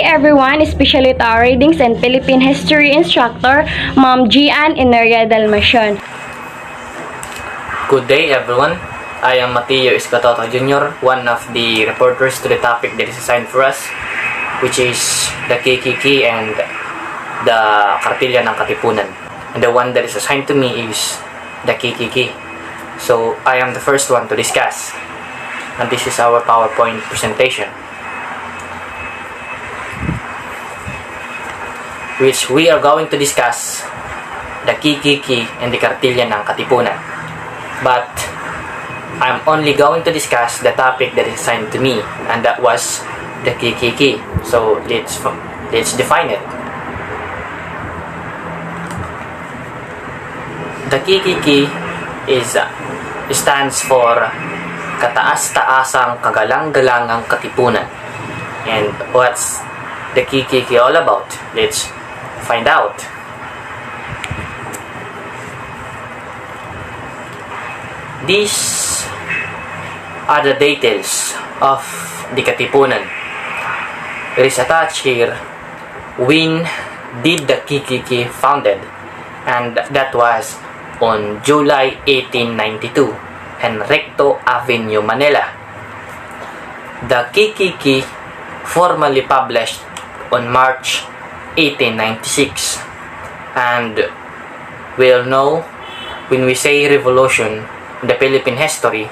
everyone, especially to our readings and Philippine history instructor, Ma'am Gian Enteria Dalmatian. Good day everyone. I am Mateo ESCOTOTO Jr., one of the reporters to the topic that is assigned for us, which is the KKK and the KARTILYA ng Katipunan. And the one that is assigned to me is the KKK. So I am the first one to discuss. And this is our PowerPoint presentation, which we are going to discuss the KKK and the KARTILYA ng Katipunan. But I'm only going to discuss the topic that is assigned to me, and that was the KKK. So let's define it. The KKK stands for Kataas-taasang Kagalang-galangang Katipunan. And what's the KKK all about? Let's find out. These are the details of the Katipunan. It is attached here. When did the KKK founded? And that was on July 1892 in Recto Avenue, Manila. The KKK formally published on March 1896. And we all know, when we say revolution in the Philippine history,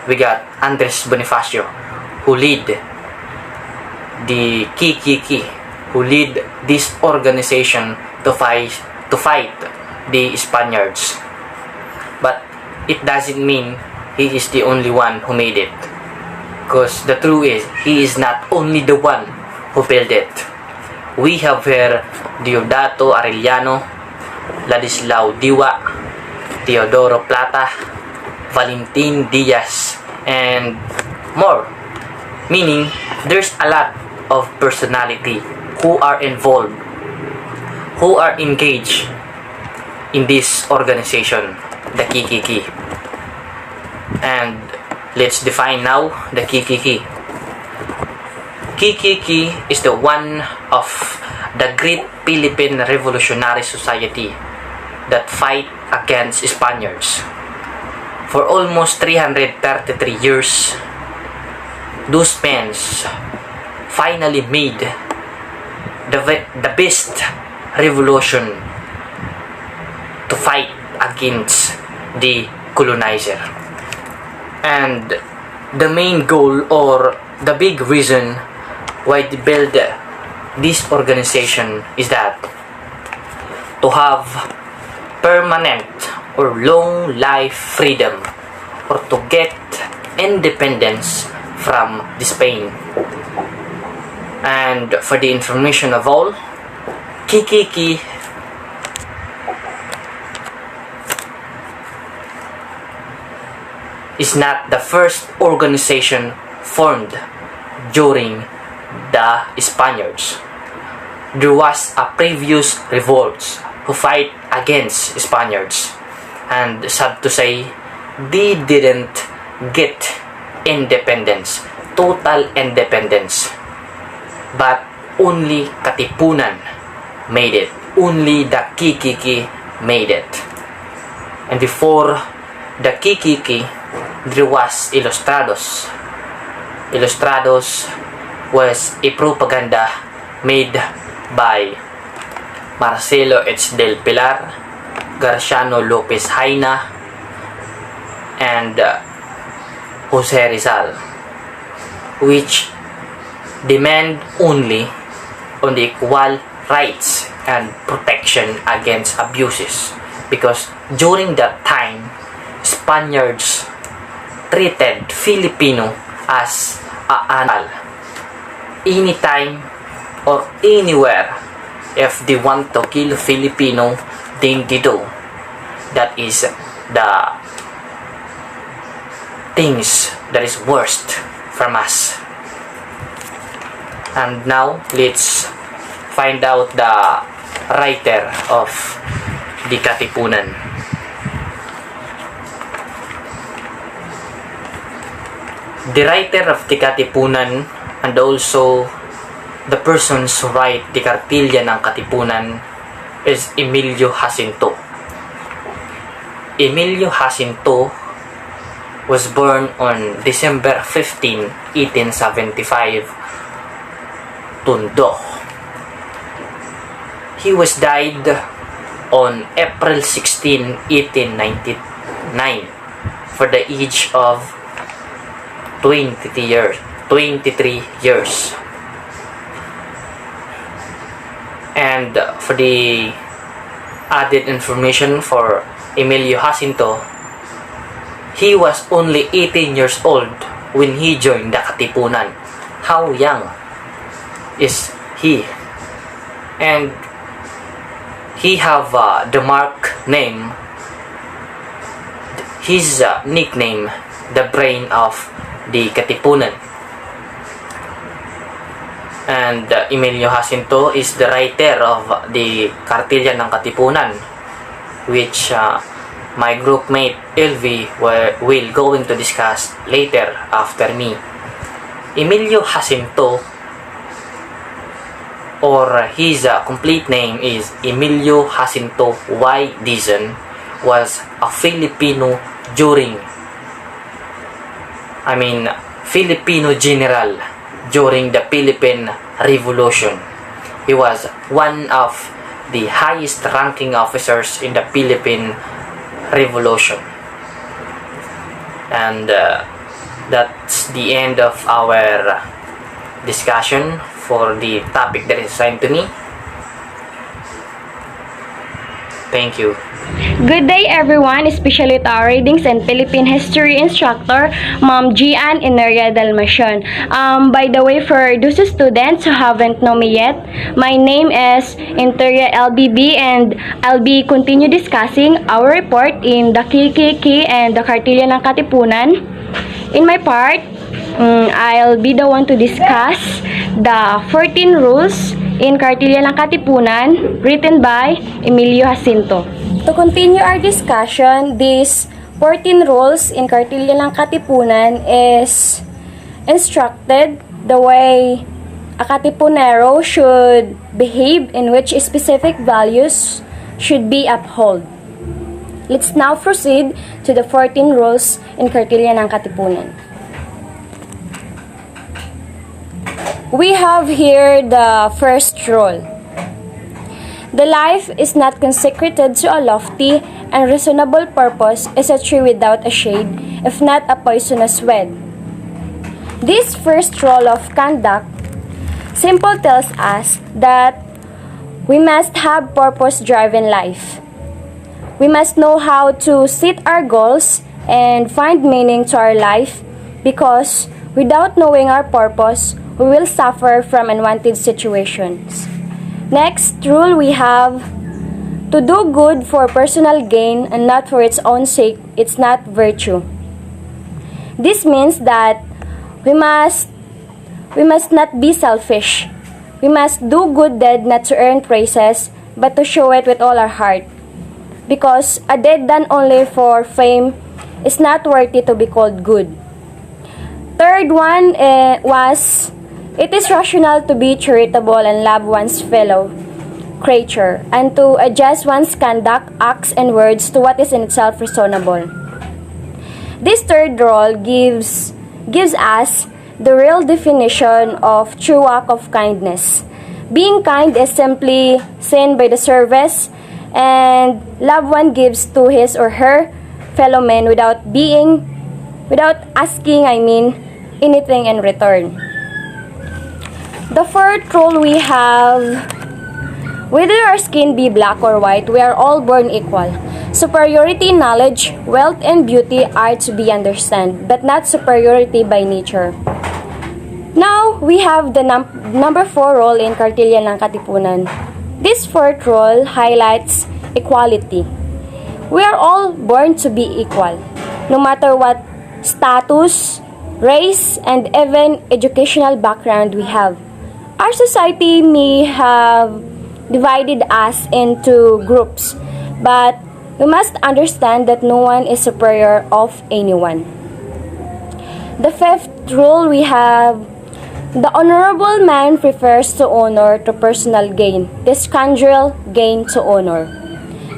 we got Andres Bonifacio, who lead the KKK, who lead this organization to fight the Spaniards. But it doesn't mean he is the only one who made it, because the truth is, he is not only the one who built it. We have here Deodato Arellano, Ladislao Diwa, Teodoro Plata, Valentin Diaz, and more. Meaning, there's a lot of personality who are involved, who are engaged in this organization, the KKK. And let's define now the KKK. KKK is the one of the great Philippine Revolutionary Society that fight against Spaniards. For almost 333 years, those men finally made the best revolution to fight against the colonizer. And the main goal, or the big reason why they build this organization, is that to have permanent or long life freedom, or to get independence from the Spain. And for the information of all, KKK is not the first organization formed during the Spaniards. There was a previous revolt who fight against Spaniards, and sad to say, they didn't get independence, total independence, but only Katipunan made it. Only the KKK made it. And before the KKK, there was Ilustrados. Ilustrados was a propaganda made by Marcelo H. del Pilar, Garciano Lopez Haina, and Jose Rizal, which demand only on the equal rights and protection against abuses, because during that time, Spaniards treated Filipino as a animal. Anytime or anywhere, if they want to kill Filipino, then they do. That is the things that is worst from us. And now let's find out the writer of the Katipunan. The writer of the Katipunan and also the persons who write the Kartilya ng Katipunan is Emilio Jacinto. Emilio Jacinto was born on December 15, 1875, Tondo. He was died on April 16, 1899 for the age of 23 years. And for the added information for Emilio Jacinto, he was only 18 years old when he joined the Katipunan. How young is he? And he have the mark name, his nickname, the brain of the Katipunan. And Emilio Jacinto is the writer of the Kartilya ng Katipunan, which my groupmate ELVIE will going to discuss later after me. Emilio Jacinto, or his complete name is Emilio Jacinto Y. Dizon, was a Filipino Filipino general during the Philippine Revolution. He was one of the highest ranking officers in the Philippine Revolution. And that's the end of our discussion for the topic that is assigned to me. Thank you. Good day everyone, especially to our readings and Philippine history instructor, Ma'am Enteria Dalmatian. By the way, for those students who haven't known me yet, my name is Enteria LBB, and I'll be continue discussing our report in the KKK and the Kartilya ng Katipunan. In my part, I'll be the one to discuss the 14 rules in Kartilya ng Katipunan written by Emilio Jacinto. To continue our discussion, these 14 rules in Kartilya ng Katipunan is instructed the way a Katipunero should behave, in which specific values should be upheld. Let's now proceed to the 14 rules in Kartilya ng Katipunan. We have here the first rule. The life is not consecrated to a lofty and reasonable purpose is a tree without a shade, if not a poisonous weed. This first rule of conduct simple tells us that we must have purpose-driven life. We must know how to set our goals and find meaning to our life, because without knowing our purpose, we will suffer from unwanted situations. Next rule we have, to do good for personal gain and not for its own sake, it's not virtue. This means that we must not be selfish. We must do good deed not to earn praises, but to show it with all our heart. Because a deed done only for fame is not worthy to be called good. Third one was, it is rational to be charitable and love one's fellow creature, and to adjust one's conduct, acts, and words to what is in itself reasonable. This third rule gives us the real definition of true act of kindness. Being kind is simply seen by the service and love one gives to his or her fellow men without asking anything in return. The fourth rule we have, whether our skin be black or white, we are all born equal. Superiority in knowledge, wealth, and beauty are to be understood, but not superiority by nature. Now, we have the number 4 rule in Kartilya ng Katipunan. This fourth rule highlights equality. We are all born to be equal, no matter what status, race, and even educational background we have. Our society may have divided us into groups, but we must understand that no one is superior of anyone. The fifth rule we have, The honorable man prefers to honor to personal gain, the scoundrel gain to honor.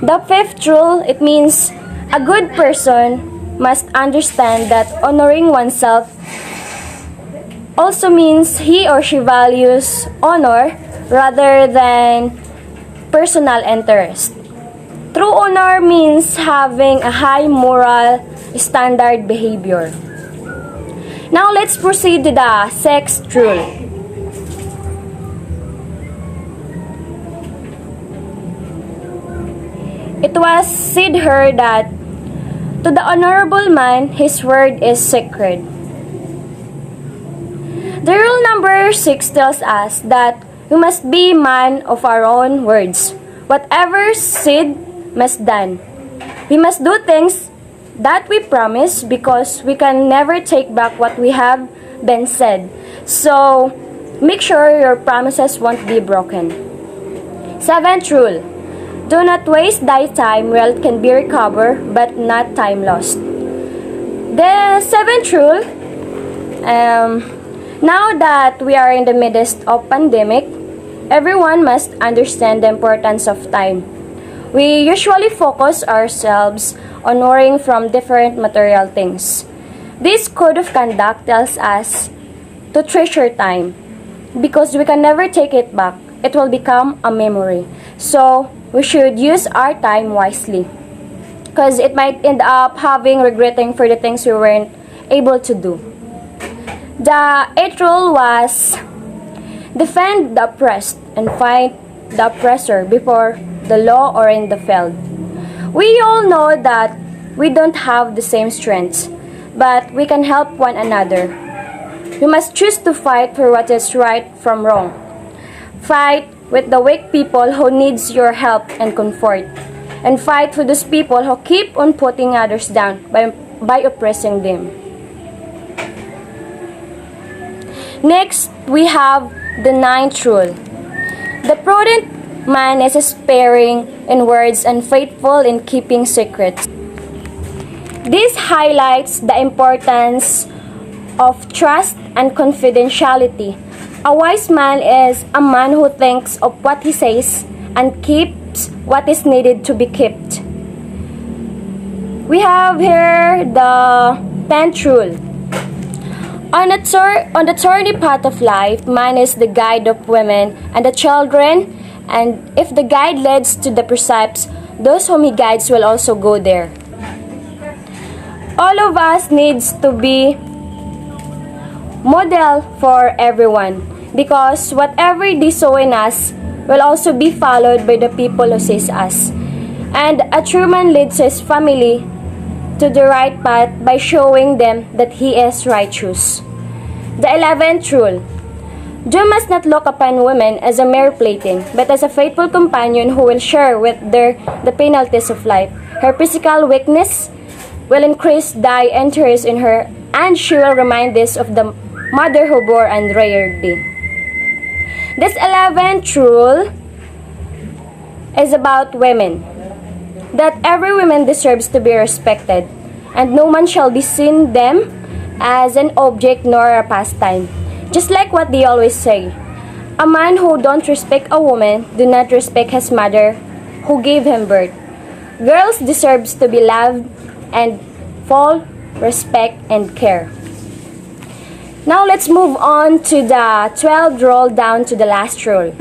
The fifth rule, it means a good person must understand that honoring oneself also means he or she values honor rather than personal interest. True honor means having a high moral standard behavior. Now let's proceed to the sixth rule. It was said here that to the honorable man, his word is sacred. The rule number 6 tells us that we must be man of our own words. Whatever said must done. We must do things that we promise because we can never take back what we have been said. So, make sure your promises won't be broken. Seventh rule. Do not waste thy time. Wealth can be recovered, but not time lost. The seventh rule, now that we are in the midst of pandemic, everyone must understand the importance of time. We usually focus ourselves on worrying from different material things. This code of conduct tells us to treasure time because we can never take it back. It will become a memory. So, we should use our time wisely because it might end up regretting for the things we weren't able to do. The eighth rule was defend the oppressed and fight the oppressor before the law or in the field. We all know that we don't have the same strengths, but we can help one another. We must choose to fight for what is right from wrong. Fight with the weak people who needs your help and comfort, and fight for those people who keep on putting others down by oppressing them. Next, we have the ninth rule. The prudent man is sparing in words and faithful in keeping secrets. This highlights the importance of trust and confidentiality. A wise man is a man who thinks of what he says and keeps what is needed to be kept. We have here the 10th rule. On the thorny path of life, man is the guide of women and the children, and if the guide leads to the precepts, those whom he guides will also go there. All of us needs to be model for everyone because whatever they sow in us will also be followed by the people who sees us. And a true man leads his family to the right path by showing them that he is righteous. The 11th rule. You must not look upon women as a mere plaything, but as a faithful companion who will share with the penalties of life. Her physical weakness will increase thy interest in her, and she will remind us of the mother who bore and reared thee. This 11th rule is about women, that every woman deserves to be respected, and no man shall be seen them as an object nor a pastime. Just like what they always say, a man who don't respect a woman do not respect his mother who gave him birth. Girls deserves to be loved and full respect and care. Now let's move on to the 12th rule down to the last rule.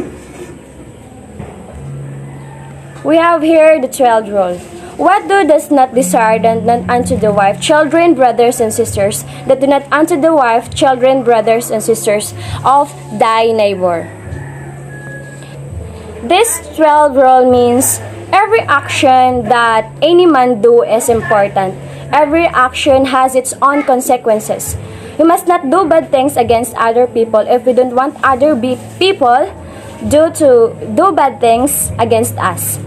We have here the 12th rule. What thou dost not desire, then not unto the wife, children, brothers, and sisters, that do not unto the wife, children, brothers, and sisters of thy neighbor. This 12th rule means every action that any man do is important. Every action has its own consequences. We must not do bad things against other people if we don't want other people do bad things against us.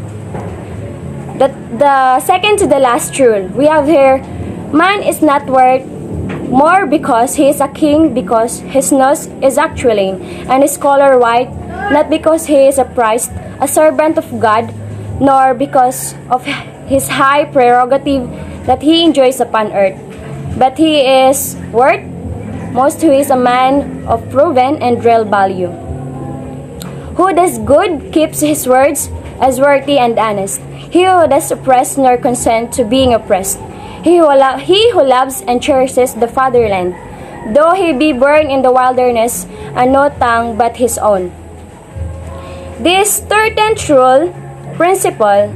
The second to the last rule, we have here, man is not worth more because he is a king, because his nose is aquiline and his color white, not because he is a priest, a servant of God, nor because of his high prerogative that he enjoys upon earth, but he is worth most who is a man of proven and real value. Who does good keeps his words as worthy and honest. He who does oppress nor consent to being oppressed. He who loves and cherishes the fatherland, though he be born in the wilderness, and no tongue but his own. This 13th rule, principle,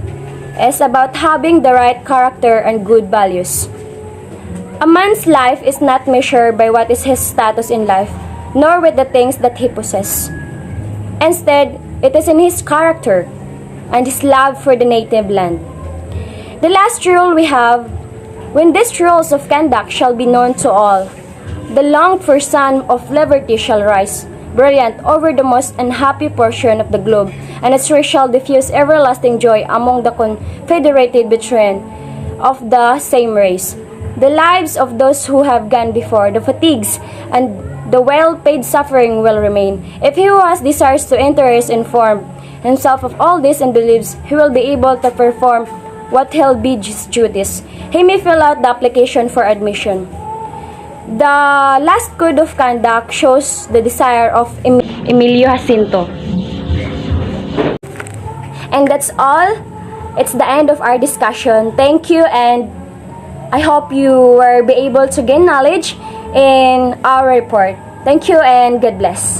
is about having the right character and good values. A man's life is not measured by what is his status in life, nor with the things that he possesses. Instead, it is in his character and his love for the native land. The last rule we have, when these rules of conduct shall be known to all, the longed-for sun of liberty shall rise, brilliant over the most unhappy portion of the globe, and its rays shall diffuse everlasting joy among the confederated brethren of the same race. The lives of those who have gone before, the fatigues and the well-paid suffering will remain. If he who has desires to enter is informed himself of all this and believes he will be able to perform what he'll be his duties, he may fill out the application for admission. The last code of conduct shows the desire of Emilio Jacinto. And that's all. It's the end of our discussion. Thank you, and I hope you will be able to gain knowledge in our report. Thank you and God bless.